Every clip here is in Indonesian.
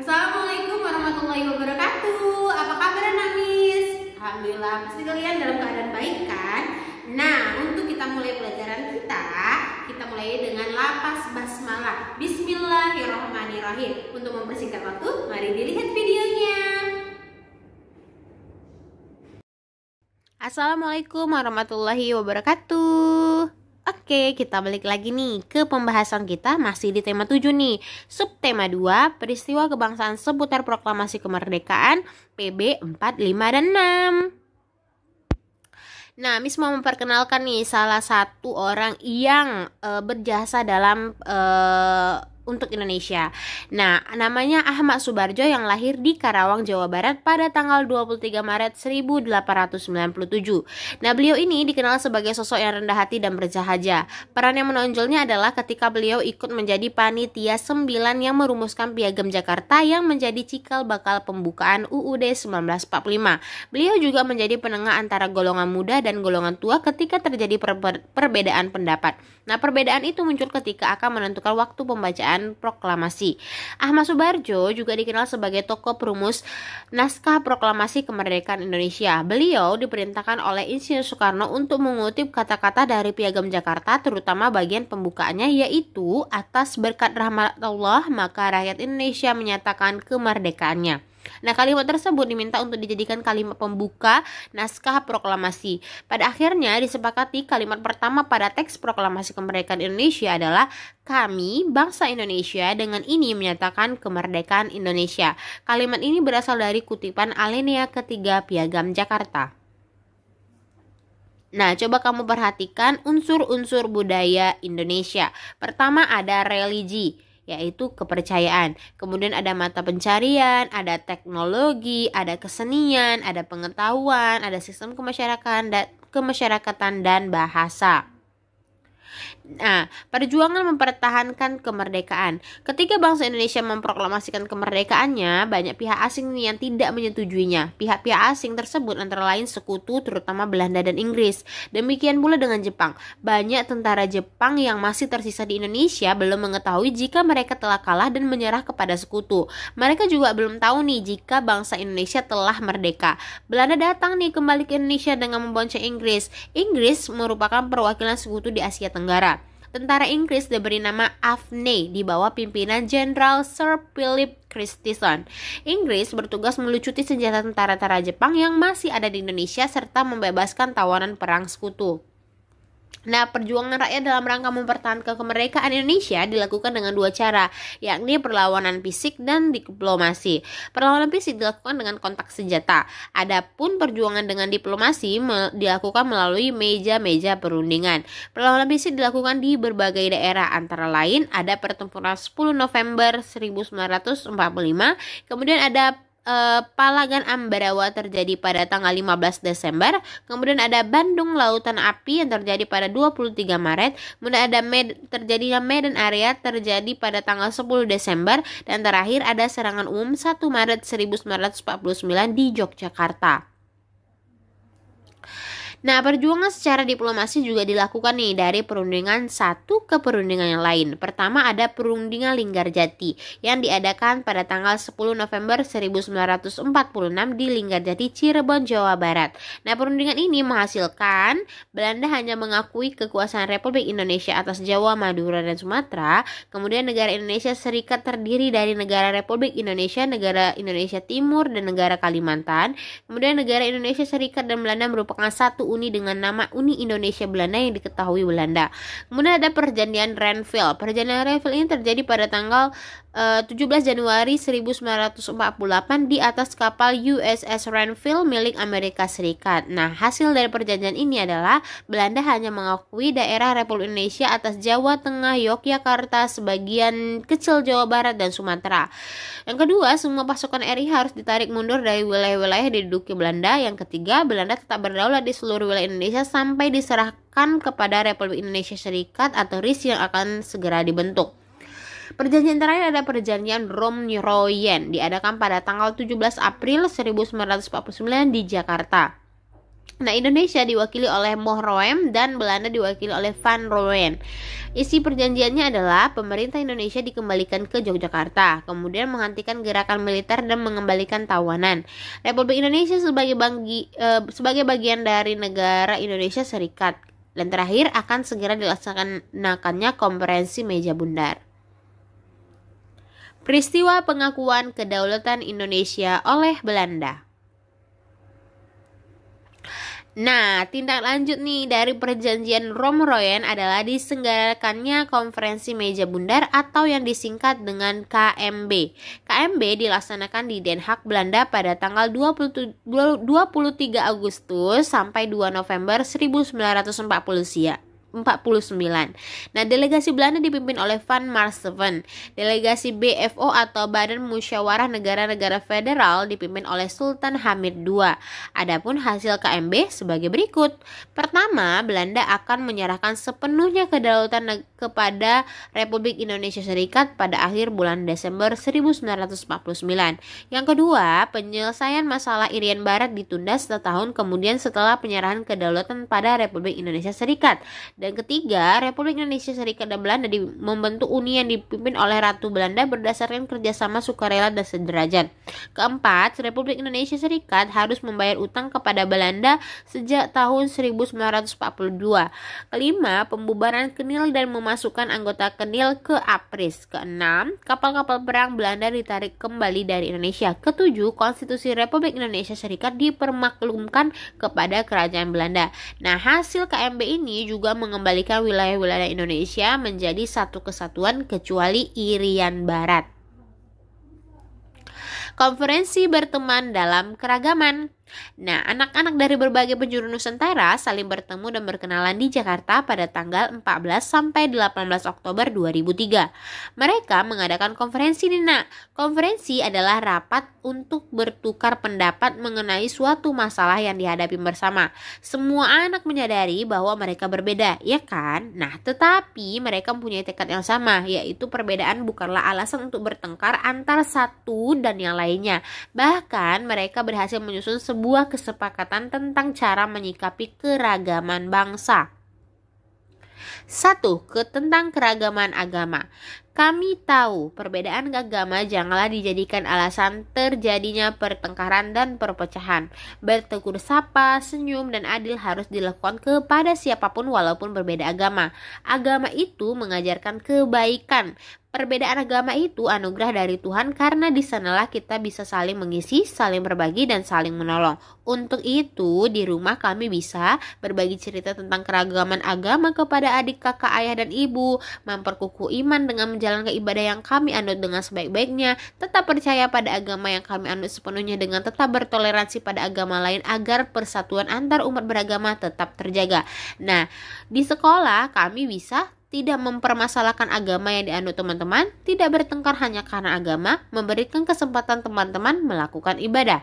Assalamualaikum warahmatullahi wabarakatuh. Apa kabar Namis? Alhamdulillah, pasti kalian dalam keadaan baik kan? Nah, untuk kita mulai pelajaran kita mulai dengan lapas basmalah. Bismillahirrahmanirrahim. Untuk mempersingkat waktu, mari dilihat videonya. Assalamualaikum warahmatullahi wabarakatuh. Oke, kita balik lagi nih ke pembahasan kita masih di tema 7 nih. Subtema 2, peristiwa kebangsaan seputar proklamasi kemerdekaan PB 4, 5, dan 6. Nah, Miss mau memperkenalkan nih salah satu orang yang berjasa dalam untuk Indonesia. Nah, namanya Ahmad Subarjo yang lahir di Karawang, Jawa Barat pada tanggal 23 Maret 1897. Nah, beliau ini dikenal sebagai sosok yang rendah hati dan bersahaja. Peran yang menonjolnya adalah ketika beliau ikut menjadi panitia 9 yang merumuskan Piagam Jakarta yang menjadi cikal bakal pembukaan UUD 1945. Beliau juga menjadi penengah antara golongan muda dan golongan tua ketika terjadi perbedaan pendapat. Nah, perbedaan itu muncul ketika akan menentukan waktu pembacaan proklamasi. Ahmad Subarjo juga dikenal sebagai tokoh perumus naskah proklamasi kemerdekaan Indonesia. Beliau diperintahkan oleh Insinyur Soekarno untuk mengutip kata-kata dari Piagam Jakarta, terutama bagian pembukaannya, yaitu atas berkat rahmat Allah maka rakyat Indonesia menyatakan kemerdekaannya. Nah, kalimat tersebut diminta untuk dijadikan kalimat pembuka naskah proklamasi. Pada akhirnya disepakati kalimat pertama pada teks proklamasi kemerdekaan Indonesia adalah kami, bangsa Indonesia, dengan ini menyatakan kemerdekaan Indonesia. Kalimat ini berasal dari kutipan alinea ketiga Piagam Jakarta. Nah, coba kamu perhatikan unsur-unsur budaya Indonesia. Pertama ada religi, yaitu kepercayaan. Kemudian ada mata pencarian, ada teknologi, ada kesenian, ada pengetahuan, ada sistem kemasyarakatan dan bahasa. Nah, perjuangan mempertahankan kemerdekaan. Ketika bangsa Indonesia memproklamasikan kemerdekaannya, banyak pihak asing yang tidak menyetujuinya. Pihak-pihak asing tersebut antara lain sekutu, terutama Belanda dan Inggris. Demikian pula dengan Jepang. Banyak tentara Jepang yang masih tersisa di Indonesia belum mengetahui jika mereka telah kalah dan menyerah kepada sekutu. Mereka juga belum tahu nih jika bangsa Indonesia telah merdeka. Belanda datang nih kembali ke Indonesia dengan membonceng Inggris. Inggris merupakan perwakilan sekutu di Asia Tenggara. Tentara Inggris diberi nama AFNE di bawah pimpinan Jenderal Sir Philip Christison. Inggris bertugas melucuti senjata tentara Jepang yang masih ada di Indonesia serta membebaskan tawanan perang sekutu. Nah, perjuangan rakyat dalam rangka mempertahankan kemerdekaan Indonesia dilakukan dengan dua cara, yakni perlawanan fisik dan diplomasi. Perlawanan fisik dilakukan dengan kontak senjata. Adapun perjuangan dengan diplomasi dilakukan melalui meja-meja perundingan. Perlawanan fisik dilakukan di berbagai daerah, antara lain ada pertempuran 10 November 1945, kemudian ada Palagan Ambarawa terjadi pada tanggal 15 Desember, kemudian ada Bandung Lautan Api yang terjadi pada 23 Maret, kemudian ada terjadinya Medan Area terjadi pada tanggal 10 Desember, dan terakhir ada serangan umum 1 Maret 1949 di Yogyakarta. Nah, perjuangan secara diplomasi juga dilakukan nih dari perundingan satu ke perundingan yang lain. Pertama ada perundingan Linggarjati yang diadakan pada tanggal 10 November 1946 di Linggarjati, Cirebon, Jawa Barat. Nah, perundingan ini menghasilkan Belanda hanya mengakui kekuasaan Republik Indonesia atas Jawa, Madura, dan Sumatera. Kemudian negara Indonesia Serikat terdiri dari negara Republik Indonesia, negara Indonesia Timur, dan negara Kalimantan. Kemudian negara Indonesia Serikat dan Belanda merupakan satu uni dengan nama Uni Indonesia Belanda yang diketahui Belanda. Kemudian ada perjanjian Renville. Perjanjian Renville ini terjadi pada tanggal 17 Januari 1948 di atas kapal USS Renville milik Amerika Serikat. Nah, hasil dari perjanjian ini adalah Belanda hanya mengakui daerah Republik Indonesia atas Jawa Tengah, Yogyakarta, sebagian kecil Jawa Barat, dan Sumatera. Yang kedua, semua pasukan RI harus ditarik mundur dari wilayah-wilayah diduduki Belanda. Yang ketiga, Belanda tetap berdaulat di seluruh wilayah Indonesia sampai diserahkan kepada Republik Indonesia Serikat atau RIS yang akan segera dibentuk. Perjanjian terakhir ada perjanjian Romney-Royen diadakan pada tanggal 17 April 1949 di Jakarta. Nah, Indonesia diwakili oleh Mohroem dan Belanda diwakili oleh Van Rooyen. Isi perjanjiannya adalah pemerintah Indonesia dikembalikan ke Yogyakarta, kemudian menghentikan gerakan militer dan mengembalikan tawanan. Republik Indonesia sebagai bagian dari negara Indonesia Serikat. Dan terakhir akan segera dilaksanakannya konferensi meja bundar. Peristiwa pengakuan kedaulatan Indonesia oleh Belanda. Nah, tindak lanjut nih dari perjanjian Romroyen adalah diselenggarakannya konferensi meja bundar atau yang disingkat dengan KMB. KMB dilaksanakan di Den Haag, Belanda pada tanggal 23 Agustus sampai 2 November 1949. Nah, delegasi Belanda dipimpin oleh Van Marseveen. Delegasi BFO atau Badan Musyawarah Negara-Negara Federal dipimpin oleh Sultan Hamid II. Adapun hasil KMB sebagai berikut. Pertama, Belanda akan menyerahkan sepenuhnya kedaulatan kepada Republik Indonesia Serikat pada akhir bulan Desember 1949. Yang kedua, penyelesaian masalah Irian Barat ditunda setahun kemudian setelah penyerahan kedaulatan pada Republik Indonesia Serikat. Dan ketiga, Republik Indonesia Serikat dan Belanda membentuk uni yang dipimpin oleh Ratu Belanda berdasarkan kerjasama sukarela dan sederajat. Keempat, Republik Indonesia Serikat harus membayar utang kepada Belanda sejak tahun 1942. Kelima, pembubaran KNIL dan memasukkan anggota KNIL ke APRIS. Keenam, kapal-kapal perang Belanda ditarik kembali dari Indonesia. Ketujuh, konstitusi Republik Indonesia Serikat dipermaklumkan kepada kerajaan Belanda. Nah, hasil KMB ini juga mengembalikan wilayah-wilayah Indonesia menjadi satu kesatuan kecuali Irian Barat. Konferensi berteman dalam keragaman. Nah, anak-anak dari berbagai penjuru Nusantara saling bertemu dan berkenalan di Jakarta pada tanggal 14 sampai 18 Oktober 2003. Mereka mengadakan konferensi nih, Nak. Konferensi adalah rapat untuk bertukar pendapat mengenai suatu masalah yang dihadapi bersama. Semua anak menyadari bahwa mereka berbeda, ya kan? Nah, tetapi mereka mempunyai tekad yang sama, yaitu perbedaan bukanlah alasan untuk bertengkar antar satu dan yang lainnya. Bahkan mereka berhasil menyusun sebuah kesepakatan tentang cara menyikapi keragaman bangsa. 1. Tentang keragaman agama. Kami tahu perbedaan agama janganlah dijadikan alasan terjadinya pertengkaran dan perpecahan. Bertegur sapa, senyum, dan adil harus dilakukan kepada siapapun walaupun berbeda agama. Agama itu mengajarkan kebaikan. Perbedaan agama itu anugerah dari Tuhan karena di sanalah kita bisa saling mengisi, saling berbagi, dan saling menolong. Untuk itu, di rumah kami bisa berbagi cerita tentang keragaman agama kepada adik, kakak, ayah, dan ibu, memperkukuh iman dengan menjalankan ibadah yang kami anut dengan sebaik-baiknya, tetap percaya pada agama yang kami anut sepenuhnya dengan tetap bertoleransi pada agama lain agar persatuan antar umat beragama tetap terjaga. Nah, di sekolah kami bisa tidak mempermasalahkan agama yang dianut teman-teman, tidak bertengkar hanya karena agama, memberikan kesempatan teman-teman melakukan ibadah.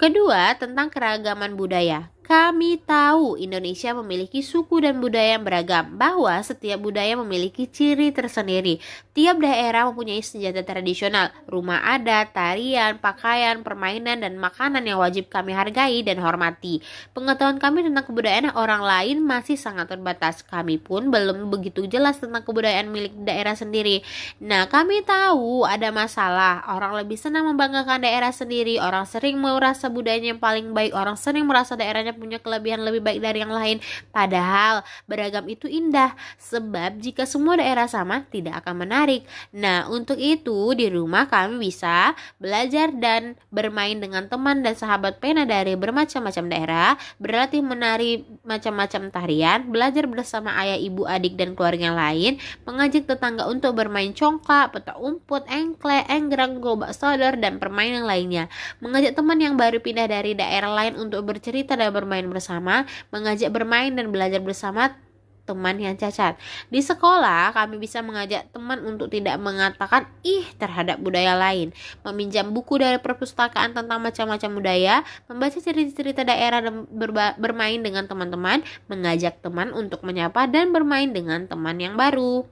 Kedua, tentang keragaman budaya. Kami tahu Indonesia memiliki suku dan budaya yang beragam, bahwa setiap budaya memiliki ciri tersendiri. Tiap daerah mempunyai senjata tradisional, rumah adat, tarian, pakaian, permainan, dan makanan yang wajib kami hargai dan hormati. Pengetahuan kami tentang kebudayaan orang lain masih sangat terbatas. Kami pun belum begitu jelas tentang kebudayaan milik daerah sendiri. Nah, kami tahu ada masalah. Orang lebih senang membanggakan daerah sendiri. Orang sering merasa budayanya yang paling baik. Orang sering merasa daerahnya punya kelebihan lebih baik dari yang lain. Padahal beragam itu indah, sebab jika semua daerah sama tidak akan menarik. Nah, untuk itu di rumah kami bisa belajar dan bermain dengan teman dan sahabat pena dari bermacam-macam daerah, berlatih menari macam-macam tarian, belajar bersama ayah, ibu, adik, dan keluarga yang lain, mengajak tetangga untuk bermain congklak, petak umpet, engklek, enggrang, gobak sodor, dan permainan lainnya, mengajak teman yang baru pindah dari daerah lain untuk bercerita dan bermain bersama, mengajak bermain dan belajar bersama teman yang cacat. Di sekolah, kami bisa mengajak teman untuk tidak mengatakan ih terhadap budaya lain, meminjam buku dari perpustakaan tentang macam-macam budaya, membaca cerita-cerita daerah dan bermain dengan teman-teman, mengajak teman untuk menyapa dan bermain dengan teman yang baru.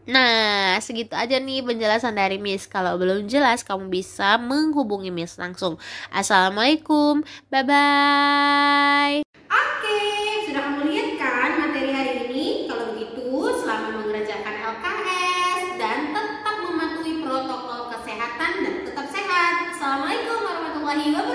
Nah, segitu aja nih penjelasan dari Miss. Kalau belum jelas, kamu bisa menghubungi Miss langsung. Assalamualaikum, bye-bye. Oke, sudah kamu lihat kan materi hari ini? Kalau begitu, selamat mengerjakan LKS dan tetap mematuhi protokol kesehatan dan tetap sehat. Assalamualaikum warahmatullahi wabarakatuh.